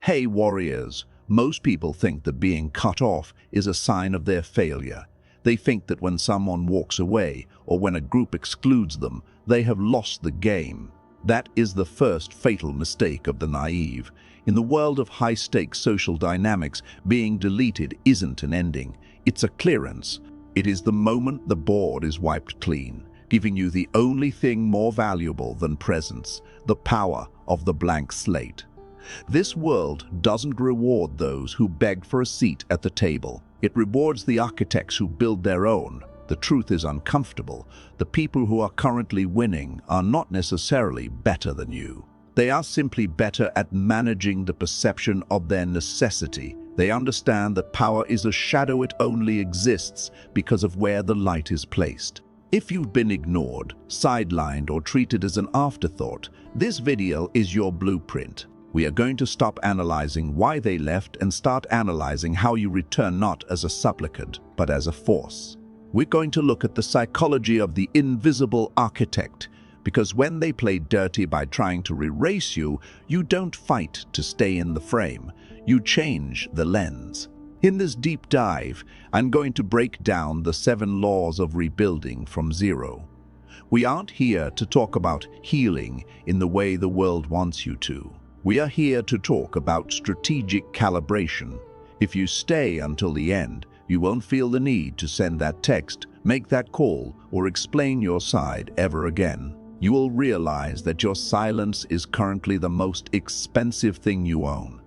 Hey warriors, most people think that being cut off is a sign of their failure. They think that when someone walks away or when a group excludes them, they have lost the game. That is the first fatal mistake of the naive. In the world of high-stakes social dynamics, being deleted isn't an ending, it's a clearance. It is the moment the board is wiped clean, giving you the only thing more valuable than presence, the power of the blank slate. This world doesn't reward those who beg for a seat at the table. It rewards the architects who build their own. The truth is uncomfortable. The people who are currently winning are not necessarily better than you. They are simply better at managing the perception of their necessity. They understand that power is a shadow, it only exists because of where the light is placed. If you've been ignored, sidelined, or treated as an afterthought, this video is your blueprint. We are going to stop analyzing why they left and start analyzing how you return not as a supplicant, but as a force. We're going to look at the psychology of the invisible architect, because when they play dirty by trying to erase you, you don't fight to stay in the frame. You change the lens. In this deep dive, I'm going to break down the 7 laws of rebuilding from zero. We aren't here to talk about healing in the way the world wants you to. We are here to talk about strategic calibration. If you stay until the end, you won't feel the need to send that text, make that call, or explain your side ever again. You will realize that your silence is currently the most expensive thing you own.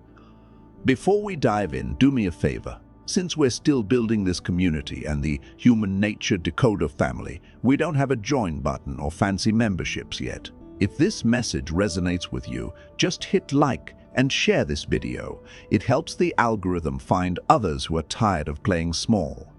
Before we dive in, do me a favor. Since we're still building this community and the human nature Decoder family, we don't have a join button or fancy memberships yet. If this message resonates with you, just hit like and share this video. It helps the algorithm find others who are tired of playing small.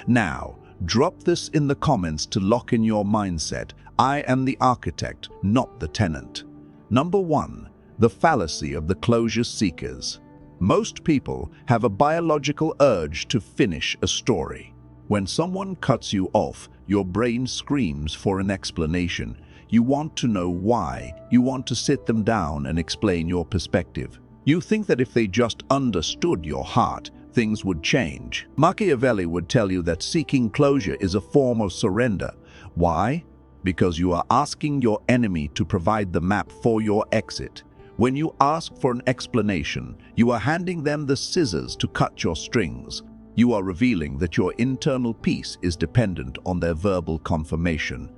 Now, drop this in the comments to lock in your mindset. I am the architect, not the tenant. Number 1. The fallacy of the closure seekers. Most people have a biological urge to finish a story. When someone cuts you off, your brain screams for an explanation. You want to know why. You want to sit them down and explain your perspective. You think that if they just understood your heart, things would change. Machiavelli would tell you that seeking closure is a form of surrender. Why? Because you are asking your enemy to provide the map for your exit. When you ask for an explanation, you are handing them the scissors to cut your strings. You are revealing that your internal peace is dependent on their verbal confirmation.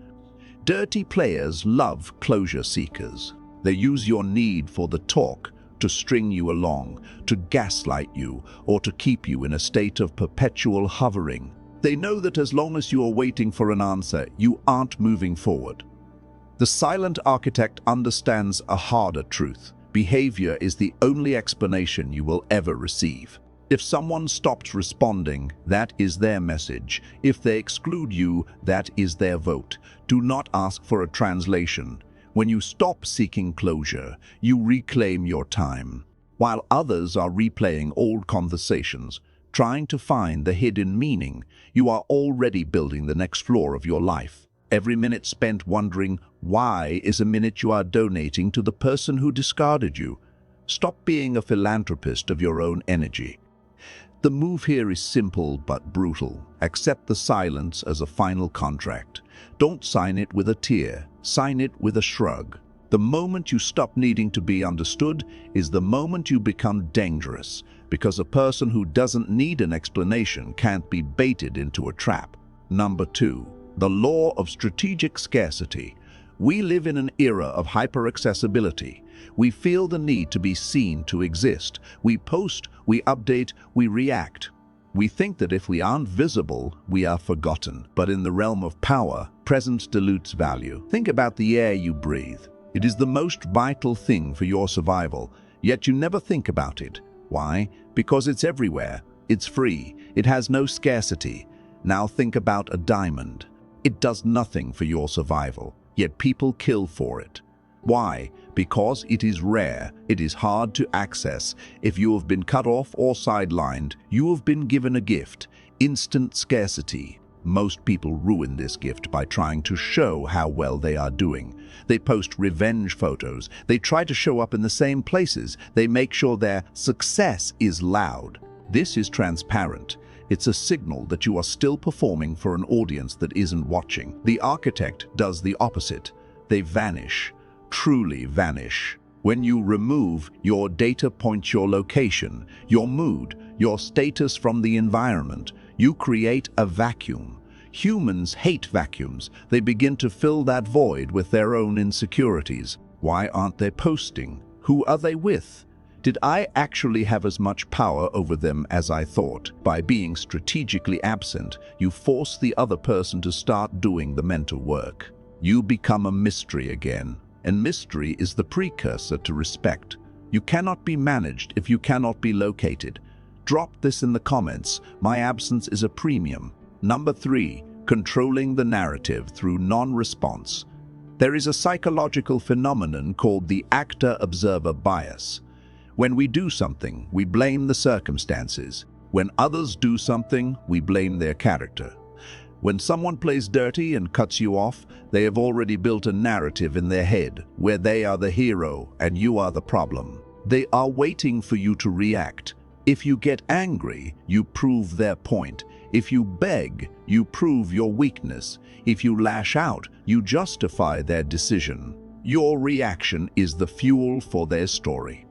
Dirty players love closure seekers. They use your need for the talk to string you along, to gaslight you, or to keep you in a state of perpetual hovering. They know that as long as you are waiting for an answer, you aren't moving forward. The silent architect understands a harder truth. Behavior is the only explanation you will ever receive. If someone stops responding, that is their message. If they exclude you, that is their vote. Do not ask for a translation. When you stop seeking closure, you reclaim your time. While others are replaying old conversations, trying to find the hidden meaning, you are already building the next floor of your life. Every minute spent wondering why is a minute you are donating to the person who discarded you. Stop being a philanthropist of your own energy. The move here is simple but brutal. Accept the silence as a final contract. Don't sign it with a tear. Sign it with a shrug. The moment you stop needing to be understood is the moment you become dangerous, because a person who doesn't need an explanation can't be baited into a trap. Number 2. The Law of Strategic Scarcity. We live in an era of hyper-accessibility. We feel the need to be seen to exist. We post, we update, we react. We think that if we aren't visible, we are forgotten. But in the realm of power, presence dilutes value. Think about the air you breathe. It is the most vital thing for your survival, yet you never think about it. Why? Because it's everywhere. It's free. It has no scarcity. Now think about a diamond. It does nothing for your survival, yet people kill for it. Why? Because it is rare, it is hard to access. If you have been cut off or sidelined, you have been given a gift, instant scarcity. Most people ruin this gift by trying to show how well they are doing. They post revenge photos. They try to show up in the same places. They make sure their success is loud. This is transparent. It's a signal that you are still performing for an audience that isn't watching. The architect does the opposite. They vanish, truly vanish. When you remove your data points, your location, your mood, your status from the environment, you create a vacuum. Humans hate vacuums. They begin to fill that void with their own insecurities. Why aren't they posting? Who are they with? Did I actually have as much power over them as I thought? By being strategically absent, you force the other person to start doing the mental work. You become a mystery again, and mystery is the precursor to respect. You cannot be managed if you cannot be located. Drop this in the comments. My absence is a premium. Number 3, controlling the narrative through non-response. There is a psychological phenomenon called the actor-observer bias. When we do something, we blame the circumstances. When others do something, we blame their character. When someone plays dirty and cuts you off, they have already built a narrative in their head where they are the hero and you are the problem. They are waiting for you to react. If you get angry, you prove their point. If you beg, you prove your weakness. If you lash out, you justify their decision. Your reaction is the fuel for their story.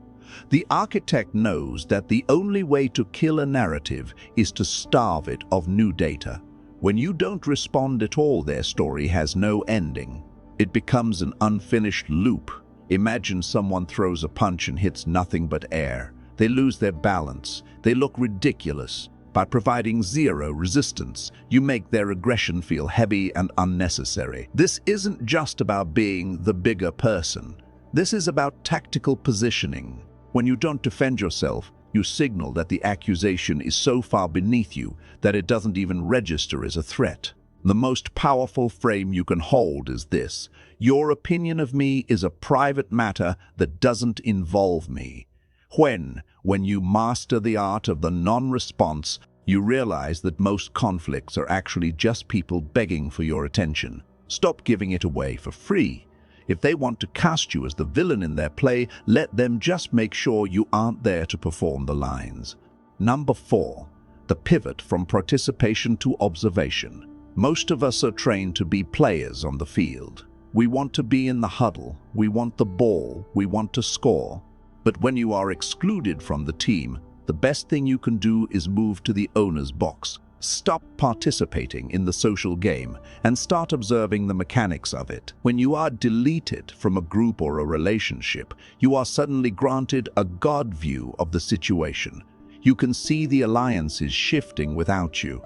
The architect knows that the only way to kill a narrative is to starve it of new data. When you don't respond at all, their story has no ending. It becomes an unfinished loop. Imagine someone throws a punch and hits nothing but air. They lose their balance. They look ridiculous. By providing zero resistance, you make their aggression feel heavy and unnecessary. This isn't just about being the bigger person. This is about tactical positioning. When you don't defend yourself, you signal that the accusation is so far beneath you that it doesn't even register as a threat. The most powerful frame you can hold is this: your opinion of me is a private matter that doesn't involve me. When you master the art of the non-response, you realize that most conflicts are actually just people begging for your attention. Stop giving it away for free. If they want to cast you as the villain in their play, let them just make sure you aren't there to perform the lines. Number 4, the pivot from participation to observation. Most of us are trained to be players on the field. We want to be in the huddle, we want the ball, we want to score. But when you are excluded from the team, the best thing you can do is move to the owner's box. Stop participating in the social game and start observing the mechanics of it. When you are deleted from a group or a relationship, you are suddenly granted a God view of the situation. You can see the alliances shifting without you.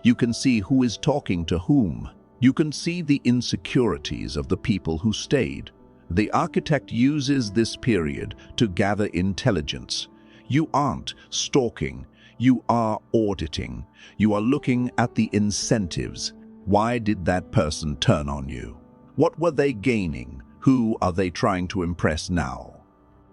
You can see who is talking to whom. You can see the insecurities of the people who stayed. The architect uses this period to gather intelligence. You aren't stalking. You are auditing. You are looking at the incentives. Why did that person turn on you? What were they gaining? Who are they trying to impress now?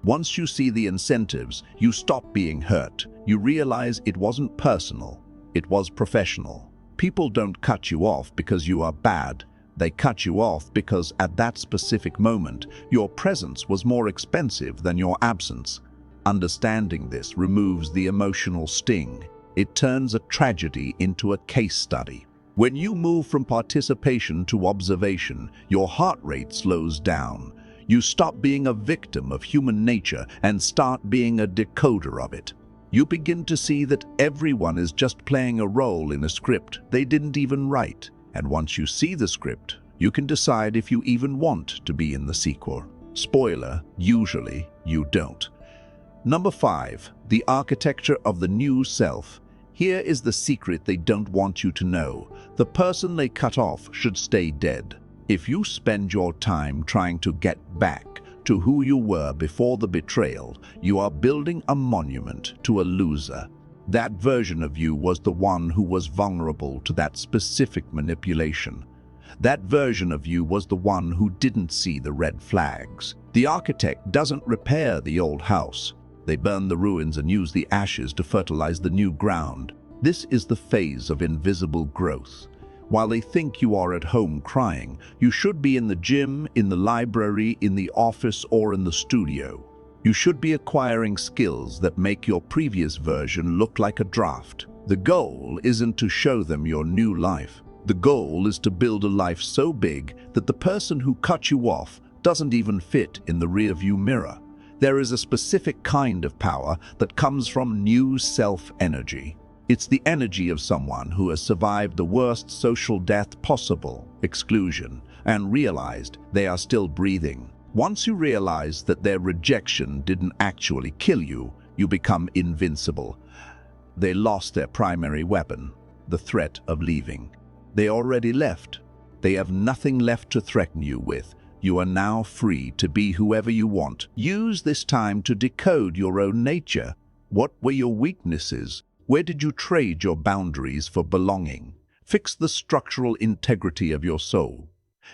Once you see the incentives, you stop being hurt. You realize it wasn't personal. It was professional. People don't cut you off because you are bad. They cut you off because at that specific moment, your presence was more expensive than your absence. Understanding this removes the emotional sting. It turns a tragedy into a case study. When you move from participation to observation, your heart rate slows down. You stop being a victim of human nature and start being a decoder of it. You begin to see that everyone is just playing a role in a script they didn't even write. And once you see the script, you can decide if you even want to be in the sequel. Spoiler, usually you don't. Number 5, the architecture of the new self. Here is the secret they don't want you to know. The person they cut off should stay dead. If you spend your time trying to get back to who you were before the betrayal, you are building a monument to a loser. That version of you was the one who was vulnerable to that specific manipulation. That version of you was the one who didn't see the red flags. The architect doesn't repair the old house. They burn the ruins and use the ashes to fertilize the new ground. This is the phase of invisible growth. While they think you are at home crying, you should be in the gym, in the library, in the office, or in the studio. You should be acquiring skills that make your previous version look like a draft. The goal isn't to show them your new life. The goal is to build a life so big that the person who cut you off doesn't even fit in the rearview mirror. There is a specific kind of power that comes from new self-energy. It's the energy of someone who has survived the worst social death possible, exclusion, and realized they are still breathing. Once you realize that their rejection didn't actually kill you, you become invincible. They lost their primary weapon, the threat of leaving. They already left. They have nothing left to threaten you with. You are now free to be whoever you want. Use this time to decode your own nature. What were your weaknesses? Where did you trade your boundaries for belonging? Fix the structural integrity of your soul.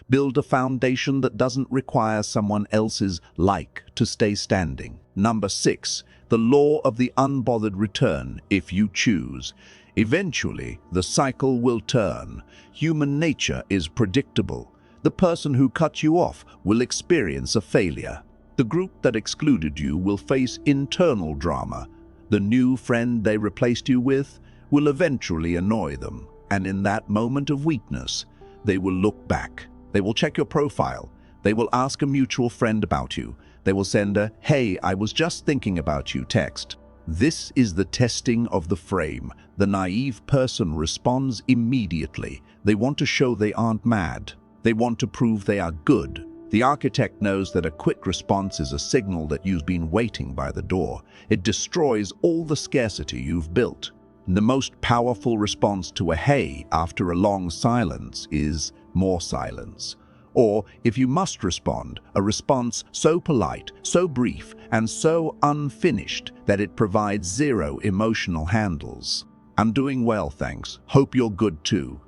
Build a foundation that doesn't require someone else's like to stay standing. Number 6, the law of the unbothered return, if you choose. Eventually, the cycle will turn. Human nature is predictable. The person who cut you off will experience a failure. The group that excluded you will face internal drama. The new friend they replaced you with will eventually annoy them. And in that moment of weakness, they will look back. They will check your profile. They will ask a mutual friend about you. They will send a, "Hey, I was just thinking about you" text. This is the testing of the frame. The naive person responds immediately. They want to show they aren't mad. They want to prove they are good. The architect knows that a quick response is a signal that you've been waiting by the door. It destroys all the scarcity you've built. The most powerful response to a "hey" after a long silence is more silence. Or, if you must respond, a response so polite, so brief, and so unfinished that it provides zero emotional handles. "I'm doing well, thanks. Hope you're good too."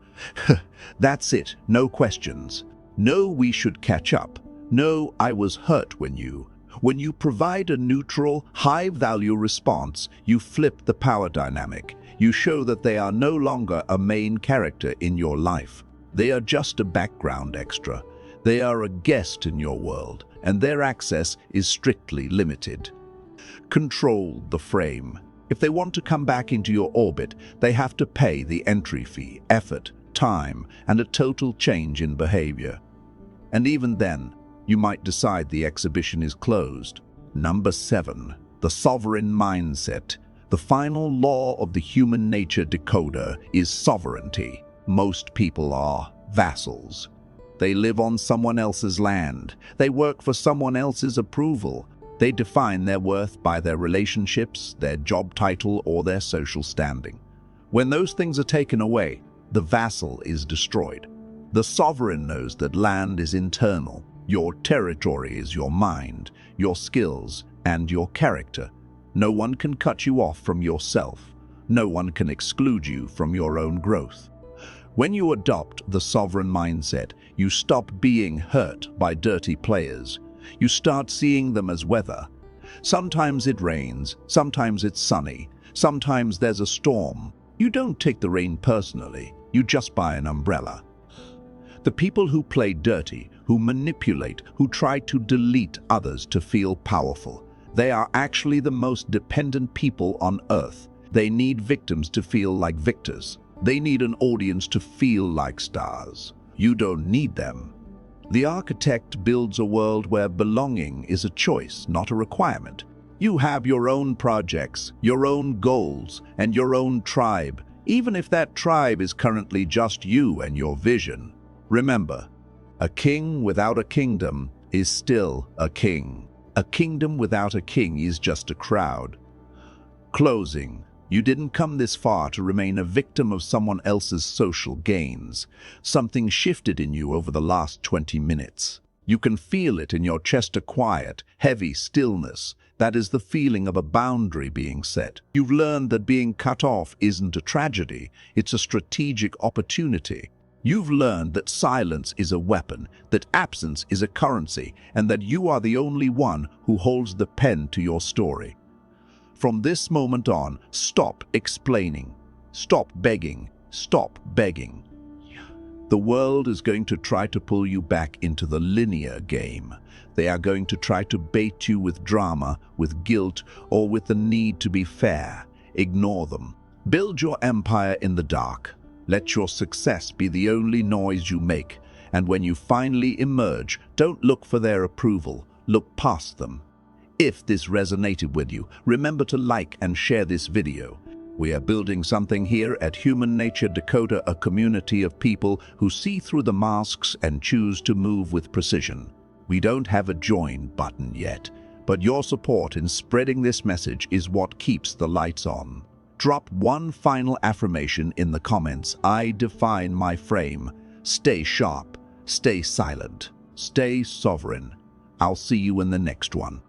That's it, no questions. No, "we should catch up." No, "I was hurt when you." When you provide a neutral, high-value response, you flip the power dynamic. You show that they are no longer a main character in your life. They are just a background extra. They are a guest in your world, and their access is strictly limited. Control the frame. If they want to come back into your orbit, they have to pay the entry fee, effort, time, and a total change in behavior. And even then, you might decide the exhibition is closed. Number 7, the sovereign mindset. The final law of the human nature decoder is sovereignty. Most people are vassals. They live on someone else's land. They work for someone else's approval. They define their worth by their relationships, their job title, or their social standing. When those things are taken away, the vassal is destroyed. The sovereign knows that land is internal. Your territory is your mind, your skills, and your character. No one can cut you off from yourself. No one can exclude you from your own growth. When you adopt the sovereign mindset, you stop being hurt by dirty players. You start seeing them as weather. Sometimes it rains, sometimes it's sunny, sometimes there's a storm. You don't take the rain personally, you just buy an umbrella. The people who play dirty, who manipulate, who try to delete others to feel powerful, they are actually the most dependent people on earth. They need victims to feel like victors. They need an audience to feel like stars. You don't need them. The architect builds a world where belonging is a choice, not a requirement. You have your own projects, your own goals, and your own tribe, even if that tribe is currently just you and your vision. Remember, a king without a kingdom is still a king. A kingdom without a king is just a crowd. Closing. You didn't come this far to remain a victim of someone else's social gains. Something shifted in you over the last 20 minutes. You can feel it in your chest, a quiet, heavy stillness. That is the feeling of a boundary being set. You've learned that being cut off isn't a tragedy, it's a strategic opportunity. You've learned that silence is a weapon, that absence is a currency, and that you are the only one who holds the pen to your story. From this moment on, stop explaining. Stop begging. Stop begging. The world is going to try to pull you back into the linear game. They are going to try to bait you with drama, with guilt, or with the need to be fair. Ignore them. Build your empire in the dark. Let your success be the only noise you make. And when you finally emerge, don't look for their approval. Look past them. If this resonated with you, remember to like and share this video. We are building something here at Human Nature Decoder, a community of people who see through the masks and choose to move with precision. We don't have a join button yet, but your support in spreading this message is what keeps the lights on. Drop one final affirmation in the comments. I define my frame. Stay sharp, stay silent, stay sovereign. I'll see you in the next one.